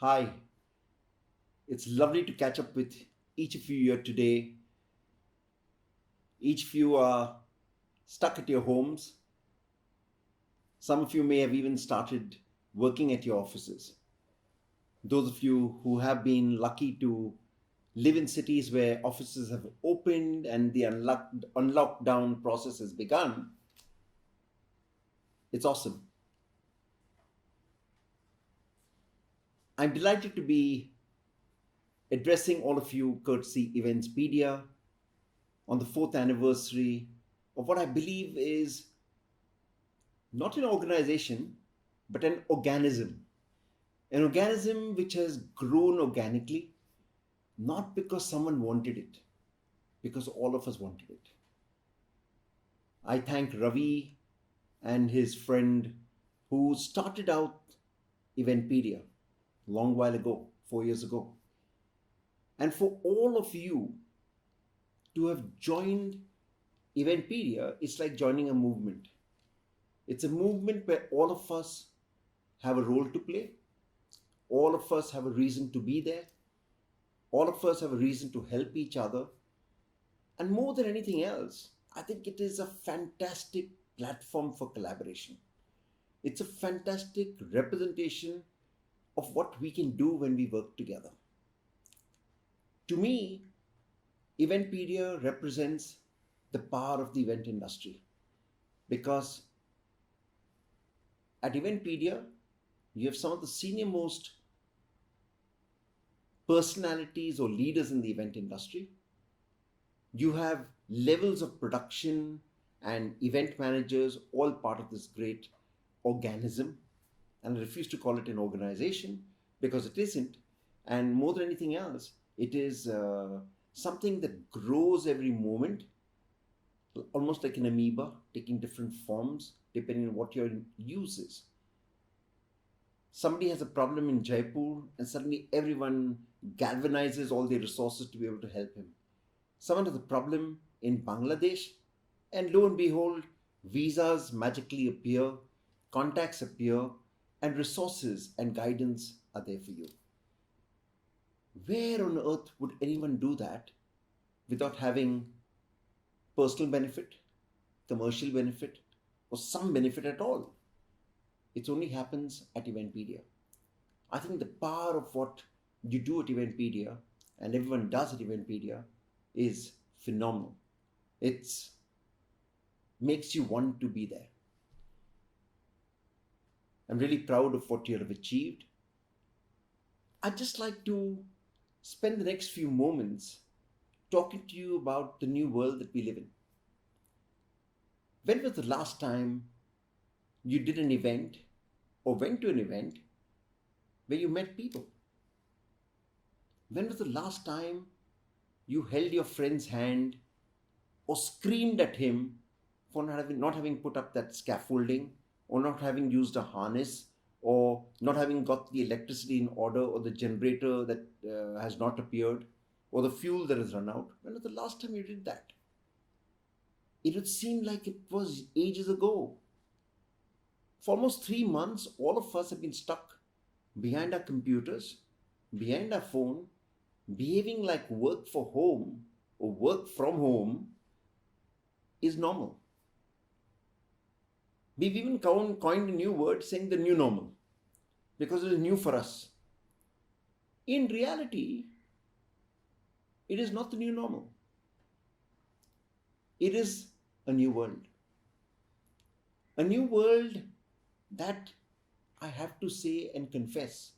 Hi, it's lovely to catch up with each of you here today. Each of you are stuck at your homes. Some of you may have even started working at your offices. Those of you who have been lucky to live in cities where offices have opened and the unlocked down process has begun, it's awesome. I'm delighted to be addressing all of you courtesy Eventspedia on the fourth anniversary of what I believe is not an organization, but an organism. An organism which has grown organically, not because someone wanted it, because all of us wanted it. I thank Ravi and his friend who started out Eventpedia a long while ago, 4 years ago. And for all of you to have joined Eventpedia, it's like joining a movement. It's a movement where all of us have a role to play, all of us have a reason to be there, all of us have a reason to help each other. And more than anything else, I think it is a fantastic platform for collaboration. It's a fantastic representation of what we can do when we work together. To me, Eventpedia represents the power of the event industry because at Eventpedia, you have some of the senior most personalities or leaders in the event industry. You have levels of production and event managers, all part of this great organism. And I refuse to call it an organization because it isn't. And more than anything else, it is something that grows every moment, almost like an amoeba, taking different forms depending on what your use is. Somebody has a problem in Jaipur, and suddenly everyone galvanizes all their resources to be able to help him. Someone has a problem in Bangladesh, and lo and behold, visas magically appear, contacts appear, and resources and guidance are there for you. Where on earth would anyone do that without having personal benefit, commercial benefit, or some benefit at all? It only happens at Eventpedia. I think the power of what you do at Eventpedia and everyone does at Eventpedia is phenomenal. It's makes you want to be there. I'm really proud of what you have achieved. I'd just like to spend the next few moments talking to you about the new world that we live in. When was the last time you did an event or went to an event where you met people? When was the last time you held your friend's hand or screamed at him for not having put up that scaffolding or not having used a harness or not having got the electricity in order or the generator that has not appeared or the fuel that has run out? When was the last time you did that? It would seem like it was ages ago. For almost 3 months, all of us have been stuck behind our computers, behind our phone, behaving like work for home or work from home is normal. We've even coined a new word saying the new normal because it is new for us. In reality, it is not the new normal. It is a new world. A new world that I have to say and confess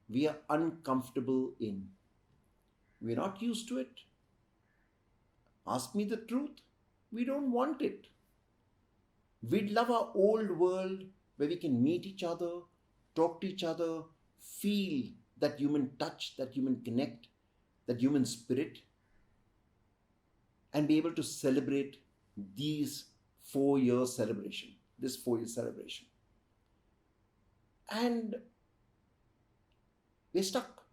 we are uncomfortable in. We're not used to it. Ask me the truth, we don't want it. We'd love our old world where we can meet each other, talk to each other, feel that human touch, that human connect, that human spirit, and be able to celebrate these 4 year celebration, this 4 year celebration. And we're stuck.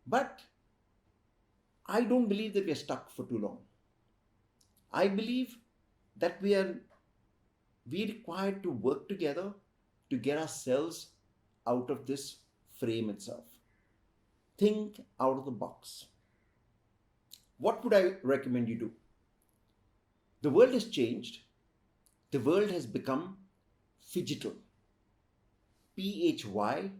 But I don't believe that we're stuck for too long. I believe that we required to work together to get ourselves out of this frame itself. Think out of the box. What would I recommend you do? The world has changed. The world has become phygital. Phygital.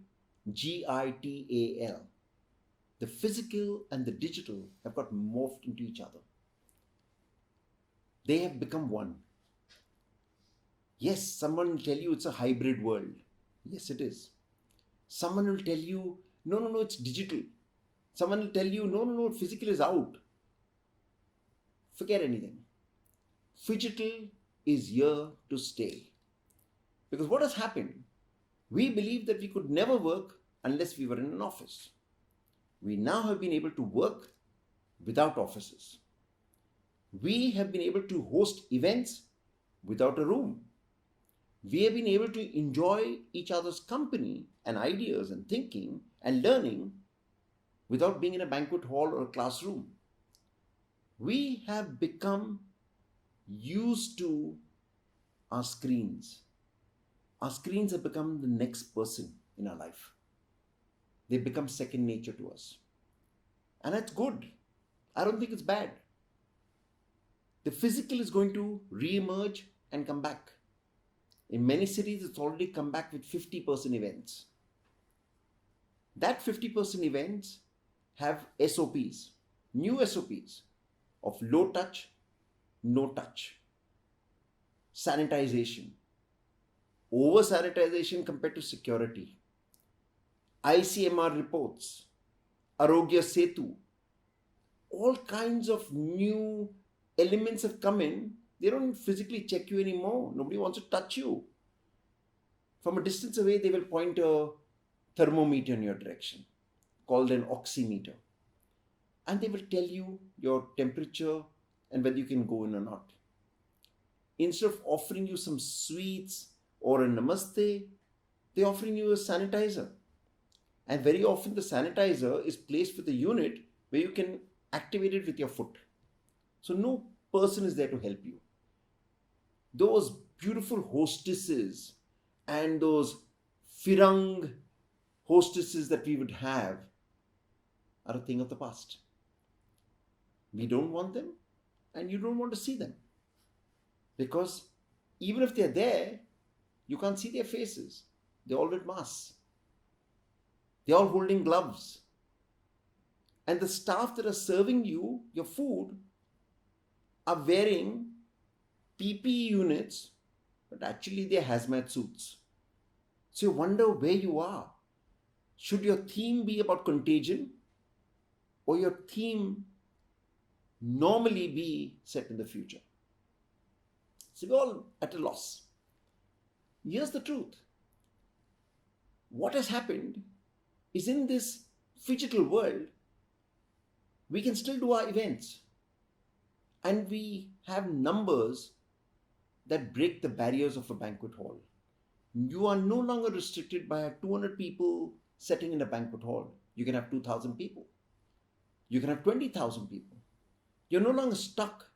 The physical and the digital have got morphed into each other. They have become one. Yes, someone will tell you it's a hybrid world. Yes, it is. Someone will tell you, no, it's digital. Someone will tell you, no, physical is out. Forget anything. Phygital is here to stay. Because what has happened? We believed that we could never work unless we were in an office. We now have been able to work without offices. We have been able to host events without a room. We have been able to enjoy each other's company and ideas and thinking and learning without being in a banquet hall or a classroom. We have become used to our screens. Our screens have become the next person in our life. They become second nature to us. And that's good. I don't think it's bad. The physical is going to re-emerge and come back. In many cities, it's already come back with 50% events. That 50% events have SOPs, new SOPs of low touch, no touch, sanitization, over sanitization compared to security, ICMR reports, Arogya Setu, all kinds of new elements have come in. They don't physically check you anymore. Nobody wants to touch you. From a distance away, they will point a thermometer in your direction, called an oximeter. And they will tell you your temperature and whether you can go in or not. Instead of offering you some sweets or a namaste, they're offering you a sanitizer. And very often the sanitizer is placed with a unit where you can activate it with your foot. So no person is there to help you. Those beautiful hostesses and those firang hostesses that we would have are a thing of the past. We don't want them and you don't want to see them. Because even if they're there, you can't see their faces. They're all with masks. They're all holding gloves. And the staff that are serving you your food are wearing PPE units, but actually they're hazmat suits. So you wonder where you are. Should your theme be about contagion, or your theme normally be set in the future? So we're all at a loss. Here's the truth. What has happened is in this phygital world, we can still do our events. And we have numbers that break the barriers of a banquet hall. You are no longer restricted by 200 people sitting in a banquet hall. You can have 2,000 people. You can have 20,000 people. You're no longer stuck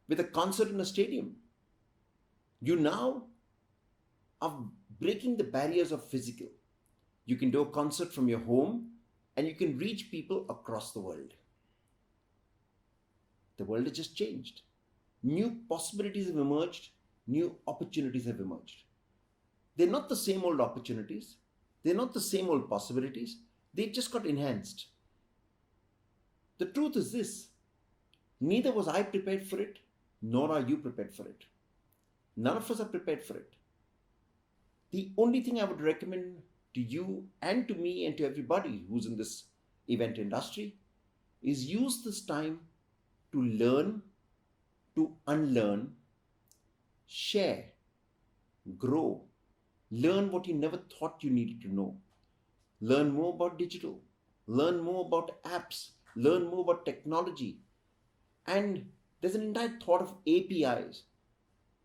with a concert in a stadium. You now are breaking the barriers of physical. You can do a concert from your home and you can reach people across the world. The world has just changed. New possibilities have emerged. New opportunities have emerged. They're not the same old opportunities. They're not the same old possibilities. They've just got enhanced. The truth is this. Neither was I prepared for it, nor are you prepared for it. None of us are prepared for it. The only thing I would recommend to you and to me and to everybody who's in this event industry is use this time to learn, to unlearn, share, grow, learn what you never thought you needed to know. Learn more about digital, learn more about apps, learn more about technology. And there's an entire thought of APIs.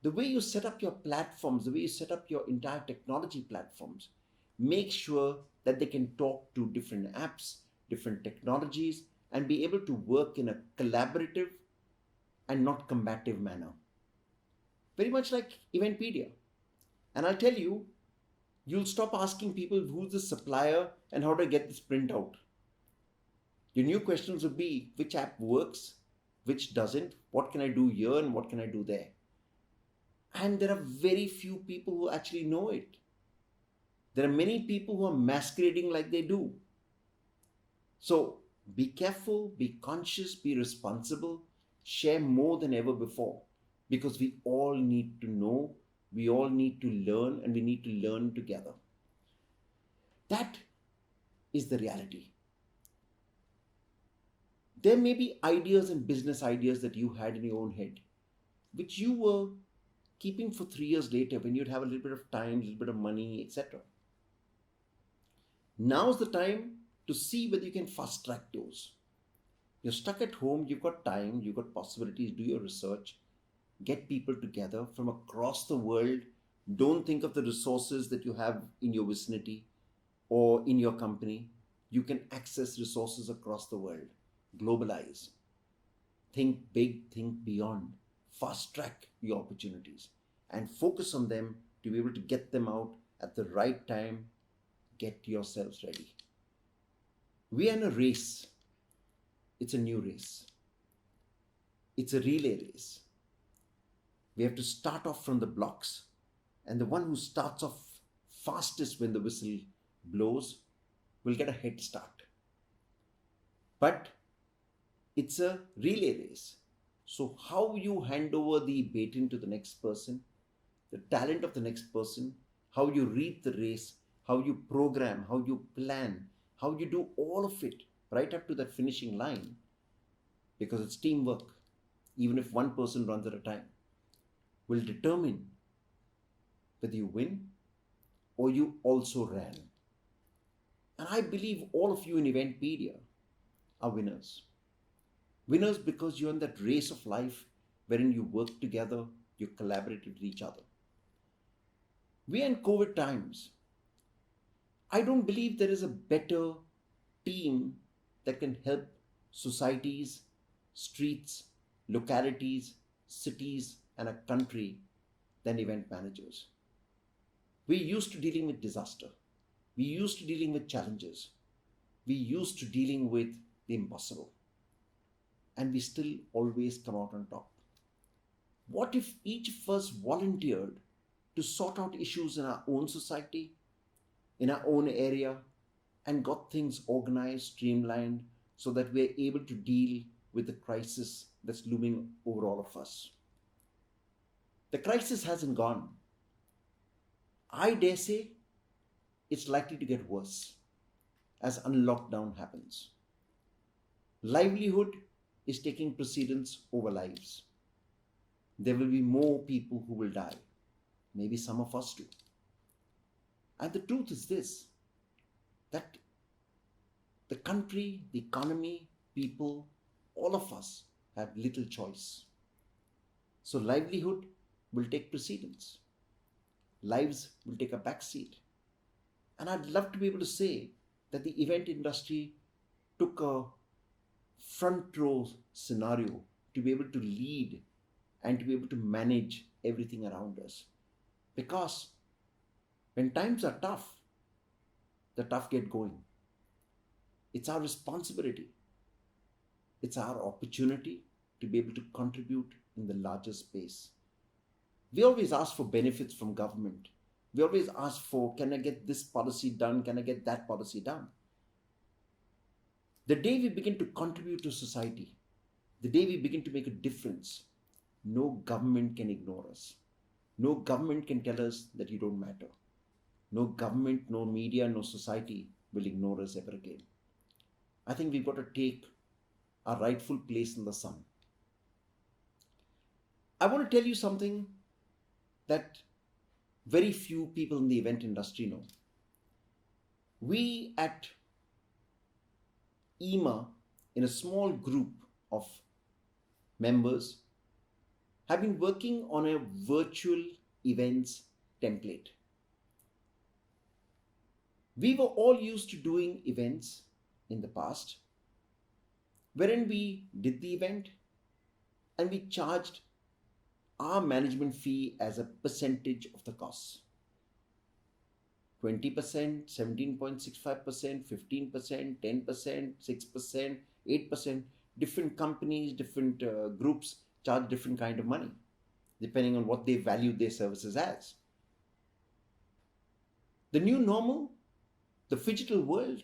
The way you set up your platforms, the way you set up your entire technology platforms, make sure that they can talk to different apps, different technologies, and be able to work in a collaborative and not combative manner. Very much like Eventspedia. And I'll tell you, You'll stop asking people who's the supplier and how do I get this print out. Your new questions would be which app works, which doesn't, what can I do here and what can I do there. And there are very few people who actually know it. There are many people who are masquerading like they do. So be careful, be conscious, be responsible, share more than ever before because we all need to know, we all need to learn, and we need to learn together. That is the reality. There may be ideas and business ideas that you had in your own head, which you were keeping for 3 years later when you'd have a little bit of time, a little bit of money, etc. Now's the time to see whether you can fast track those. You're stuck at home, you've got time, you've got possibilities, do your research, get people together from across the world. Don't think of the resources that you have in your vicinity or in your company. You can access resources across the world. Globalize. Think big, think beyond. Fast track your opportunities and focus on them to be able to get them out at the right time. Get yourselves ready. We are in a race. It's a new race. It's a relay race. We have to start off from the blocks, and the one who starts off fastest when the whistle blows will get a head start. But it's a relay race. So how you hand over the baton to the next person, the talent of the next person, how you read the race, how you program, how you plan, how you do all of it right up to that finishing line, because it's teamwork, even if one person runs at a time, will determine whether you win or you also ran. And I believe all of you in Eventpedia are winners. Winners because you're in that race of life wherein you work together, you collaborate with each other. We are in COVID times. I don't believe there is a better team that can help societies, streets, localities, cities, and a country than event managers. We're used to dealing with disaster. We're used to dealing with challenges. We're used to dealing with the impossible. And we still always come out on top. What if each of us volunteered to sort out issues in our own society, in our own area, and got things organized, streamlined, so that we're able to deal with the crisis that's looming over all of us? The crisis hasn't gone. I dare say it's likely to get worse as unlockdown happens. Livelihood is taking precedence over lives. There will be more people who will die. Maybe some of us too. And the truth is this, that the country, the economy, people, all of us have little choice. So livelihood will take precedence. Lives will take a back seat. And I'd love to be able to say that the event industry took a front row scenario to be able to lead and to be able to manage everything around us. Because when times are tough, the tough get going. It's our responsibility. It's our opportunity to be able to contribute in the larger space. We always ask for benefits from government. We always ask for, can I get this policy done? Can I get that policy done? The day we begin to contribute to society, the day we begin to make a difference, no government can ignore us. No government can tell us that you don't matter. No government, no media, no society will ignore us ever again. I think we've got to take our rightful place in the sun. I want to tell you something that very few people in the event industry know. We at EMA, in a small group of members, have been working on a virtual events template. We were all used to doing events in the past, wherein we did the event and we charged our management fee as a percentage of the costs. 20%, 17.65%, 15%, 10%, 6%, 8%. Different companies, different groups charge different kind of money depending on what they value their services as. The new normal, the phygital world,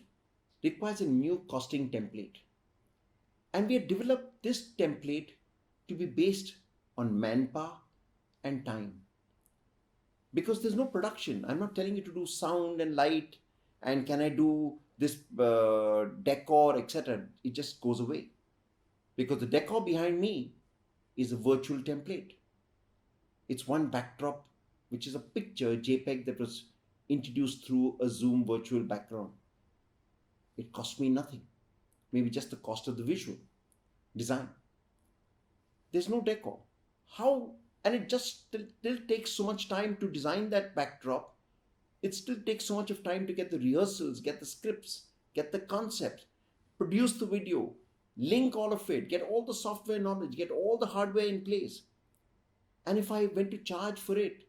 requires a new costing template. And we have developed this template to be based on manpower and time. Because there's no production. I'm not telling you to do sound and light and can I do this decor, etc. It just goes away. Because the decor behind me is a virtual template. It's one backdrop, which is a picture, JPEG, that was introduced through a Zoom virtual background. It cost me nothing. Maybe just the cost of the visual design. There's no decor. How? And it just still takes so much time to design that backdrop. It still takes so much of time to get the rehearsals, get the scripts, get the concepts, produce the video, link all of it, get all the software knowledge, get all the hardware in place. And if I went to charge for it,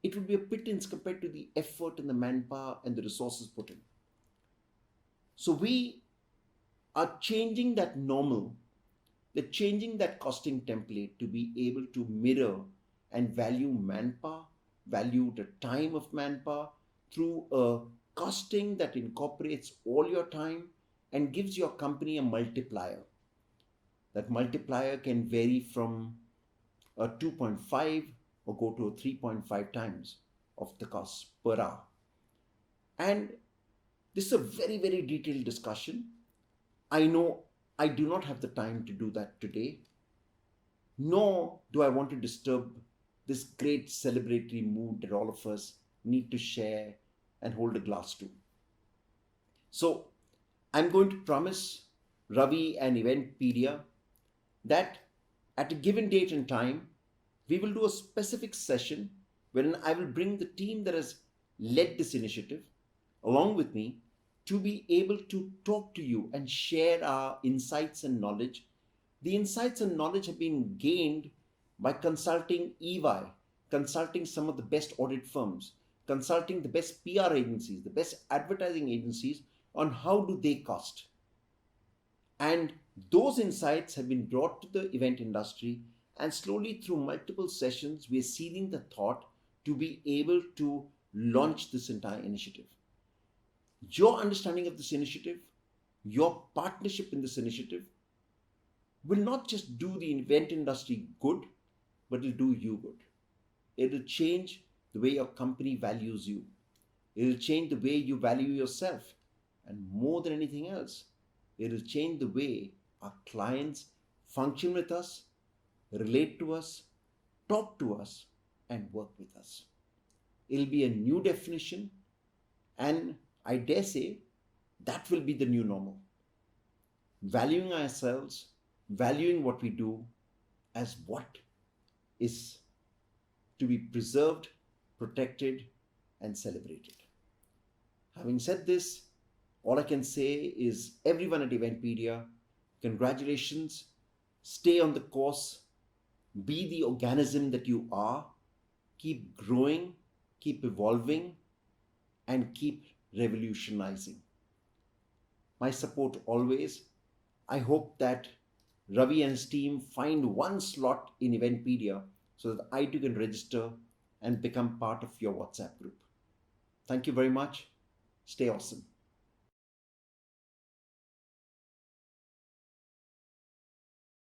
it would be a pittance compared to the effort and the manpower and the resources put in. So we are changing that normal. They're changing that costing template to be able to mirror and value manpower, value the time of manpower through a costing that incorporates all your time and gives your company a multiplier. That multiplier can vary from a 2.5 or go to a 3.5 times of the cost per hour. And this is a very, very detailed discussion. I know I do not have the time to do that today, nor do I want to disturb this great celebratory mood that all of us need to share and hold a glass to. So I'm going to promise Ravi and Eventspedia that at a given date and time, we will do a specific session wherein I will bring the team that has led this initiative along with me to be able to talk to you and share our insights and knowledge. The insights and knowledge have been gained by consulting EY, consulting some of the best audit firms, consulting the best PR agencies, the best advertising agencies on how do they cost. And those insights have been brought to the event industry, and slowly through multiple sessions, we are seeding the thought to be able to launch this entire initiative. Your understanding of this initiative, your partnership in this initiative will not just do the event industry good, but it will do you good. It will change the way your company values you. It will change the way you value yourself. And more than anything else, it will change the way our clients function with us, relate to us, talk to us, and work with us. It'll be a new definition, and I dare say that will be the new normal. Valuing ourselves, valuing what we do as what is to be preserved, protected, and celebrated. Having said this, all I can say is everyone at Eventspedia, congratulations, stay on the course, be the organism that you are, keep growing, keep evolving, and keep revolutionizing. My support always. I hope that Ravi and his team find one slot in Eventspedia so that I too can register and become part of your WhatsApp group. Thank you very much. Stay awesome.